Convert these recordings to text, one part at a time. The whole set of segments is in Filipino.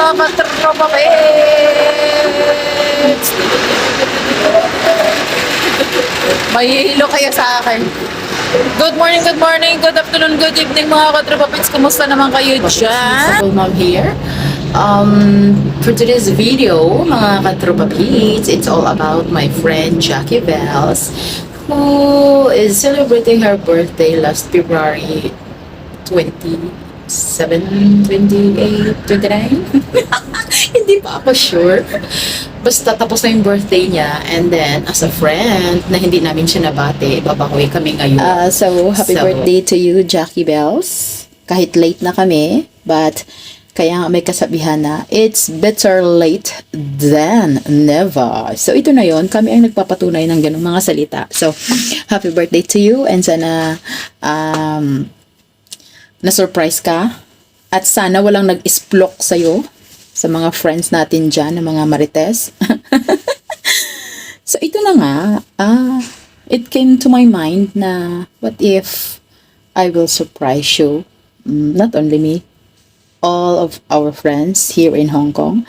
mga katropa pets! Mahihilo kayo sa akin. Good morning, good afternoon, good evening mga katropa pets. Kumusta naman kayo dyan? Mom here. For today's video, mga katropa pets, it's all about my friend Jackie Bells, who is celebrating her birthday last February 27, 28, 29. Hindi pa ako sure. Basta tapos na yung birthday niya, and then as a friend na hindi namin siya nabate, babawi kami ngayon. So, happy birthday to you, Jackie Bells. Kahit late na kami, but kaya nga may kasabihan na, it's better late than never. So, ito na yon, kami ang nagpapatunay ng ganung mga salita. So, happy birthday to you, and sana na-surprise ka. At sana walang nag-isplok sa'yo sa mga friends natin dyan, ng mga marites. So, ito na nga. It came to my mind na, what if I will surprise you? Not only me, all of our friends here in Hong Kong.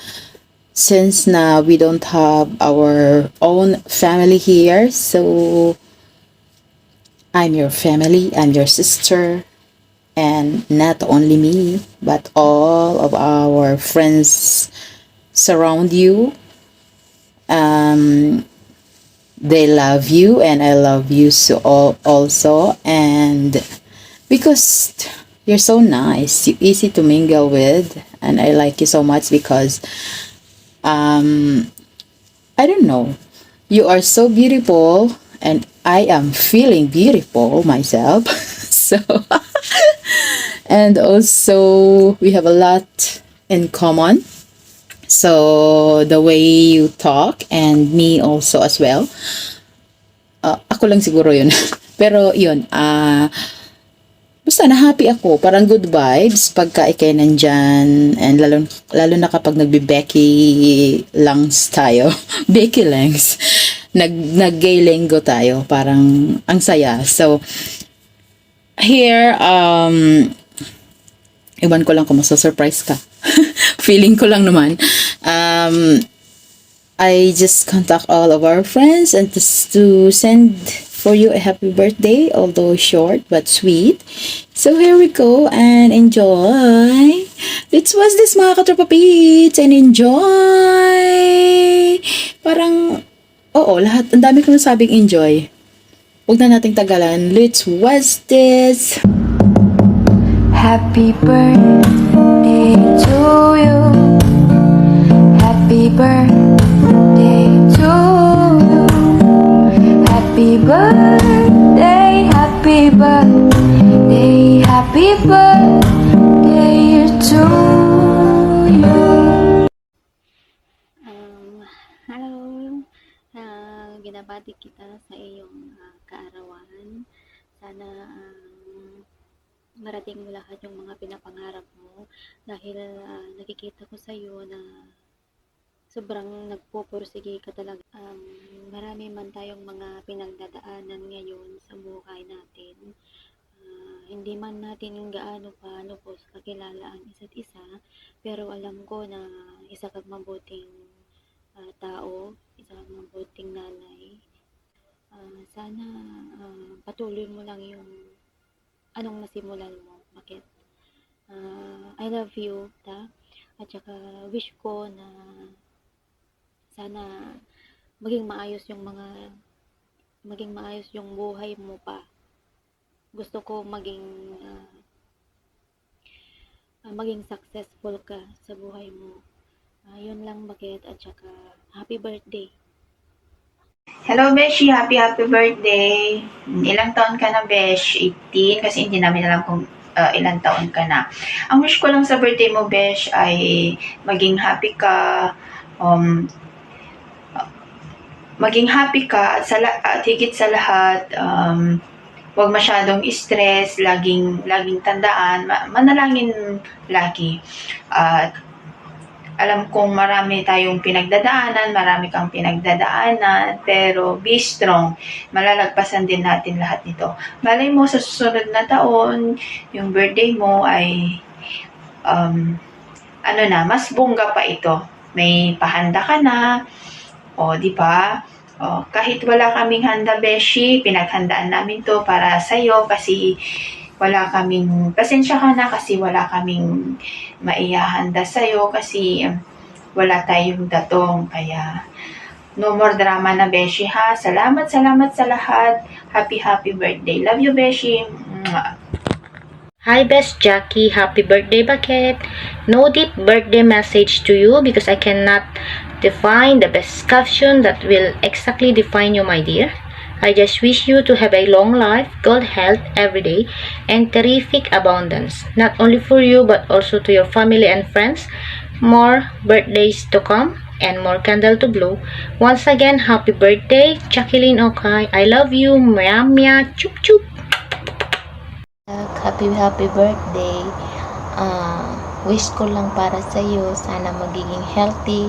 Since na we don't have our own family here, so I'm your family, I'm your sister. And not only me, but all of our friends surround you. They love you, and I love you so also. And because you're so nice, you're easy to mingle with, and I like you so much because, I don't know, you are so beautiful, and I am feeling beautiful myself. So, and also we have a lot in common. So the way you talk, and me also as well. Ako lang siguro yun. Pero yun, basta na happy ako. Parang good vibes pagka ikay nandyan. And lalo na kapag nagbe-Becky Langs tayo. Becky Langs. Nag-gay lingo tayo. Parang ang saya. So, here, iwan ko lang kung masa-surprise ka. Feeling ko lang naman. I just contact all of our friends and just to send for you a happy birthday, although short but sweet. So here we go and enjoy. Let's watch this mga katropa pits and enjoy. Parang, oo, lahat, ang dami ko nasabing enjoy. Huwag na nating tagalan. Let's watch this. Happy birthday to you. Happy birthday to you. Happy birthday, happy birthday, happy birthday to you. Hello, ginabati kita sa iyong kaarawan. Sana marating mo lahat yung mga pinapangarap mo dahil nakikita ko sa iyo na sobrang nagpupursige ka talaga. Marami man tayong mga pinagdadaanan ngayon sa buhay natin. Hindi man natin gaano po kakilala ang isa't isa, pero alam ko na isa kang mabuting tao, isa kang mabuting nanay. Sana patuloy mo lang yung anong nasimulan mo. Bakit? I love you, at saka wish ko na sana maging maayos yung buhay mo pa. Gusto ko maging successful ka sa buhay mo. Yun lang, Bakit, at saka happy birthday. Hello, Beshi. Happy birthday. Ilang taon ka na, Besh? 18? Kasi hindi namin alam kung ilang taon ka na. Ang wish ko lang sa birthday mo, Besh, ay maging happy ka, at higit sa lahat, huwag masyadong stress, laging tandaan, manalangin lagi. At alam kong marami tayong pinagdadaanan, marami kang pinagdadaanan, pero be strong. Malalagpasan din natin lahat nito. Malay mo sa susunod na taon, yung birthday mo ay ano na, mas bongga pa ito. May pahanda ka na, o di ba? O, kahit wala kaming handa, Beshi, pinaghandaan namin to para sa'yo kasi wala kaming, pasensya ka na kasi wala kaming maihahanda sa'yo kasi wala tayong datong. Kaya, no more drama na, Beshi, ha? Salamat sa lahat. Happy birthday. Love you, Beshi. Mwah. Hi, Best Jackie. Happy birthday, Bakit? No deep birthday message to you because I cannot define the best caption that will exactly define you, my dear. I just wish you to have a long life, good health every day, and terrific abundance. Not only for you, but also to your family and friends. More birthdays to come and more candle to blow. Once again, happy birthday, Jacqueline Okay. I love you. Mya mya. Chup chup. Happy birthday. Wish ko lang para sa iyo, sana magiging healthy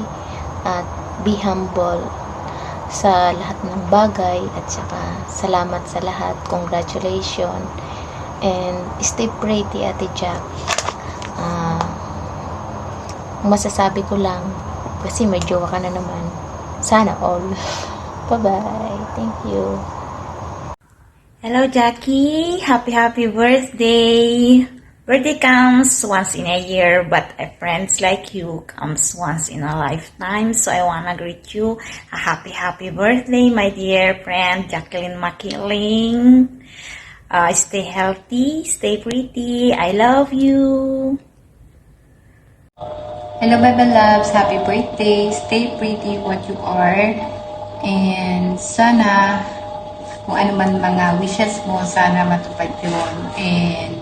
at be humble sa lahat ng bagay at saka salamat sa lahat. Congratulations and stay pretty, Ate Jack. Masasabi ko lang kasi may jowa ka na naman. Sana all. Bye-bye. Thank you. Hello, Jackie. Happy birthday. Birthday comes once in a year, but a friends like you comes once in a lifetime. So I wanna greet you a happy birthday, my dear friend, Jacqueline Makiling. Stay healthy, stay pretty. I love you. Hello, Bebe Loves. Happy birthday. Stay pretty what you are. And sana, kung ano man mga wishes mo, sana matupad yun. And,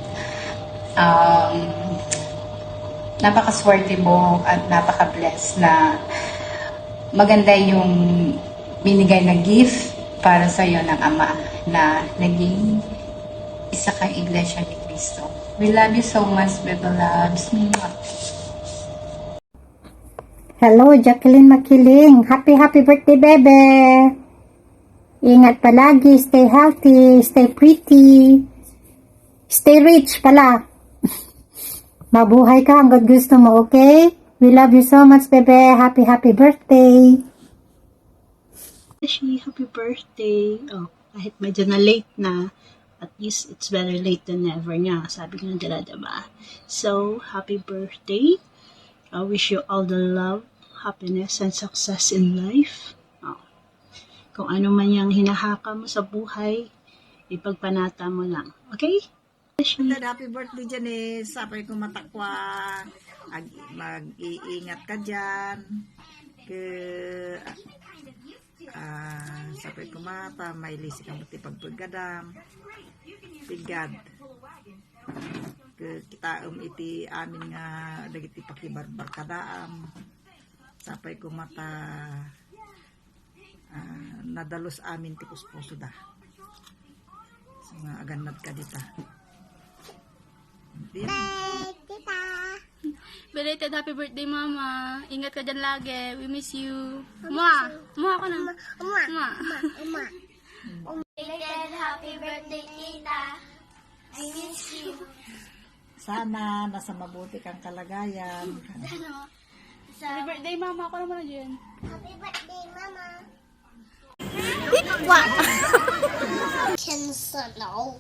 napakaswerte mo at napaka-blessed na maganda yung binigay na gift para sa iyo ng Ama na naging isa kang Iglesia ni Cristo. We love you so much, Bebe Loves. Mwah. Hello, Jacqueline Makiling. Happy birthday, bebe. Ingat palagi, stay healthy, stay pretty, stay rich pala. Mabuhay ka hanggang gusto mo, okay? We love you so much, bebe. Happy birthday. Happy birthday. Oh, kahit medyo na late na, at least it's better late than never nga. Sabi ko na diba? So, happy birthday. I wish you all the love, happiness, and success in life. Oh. Kung ano man yung hinahaka mo sa buhay, ipagpanata mo lang. Okay? Happy birthday, Janice. Sabay ko matakwa. Mag-iingat ka dyan. Sabay ko mata. May lisi kang buti pagpaggadam. Pigad. Kita iti amin nga dagiti pakibarbar kadaam. Sapay ko mata nadalos amin ti puspuso da. So nga aganad ka dita. Belated happy birthday, Mama. Ingat ka dyan lagi. We miss you. Mua! Mua ako na. Mua! Belated happy birthday, Tita. I miss you. Sana nasa mabuti kang kalagayan. Happy birthday, Mama. Ako naman na dyan. Happy birthday, Mama. What? Cancel now.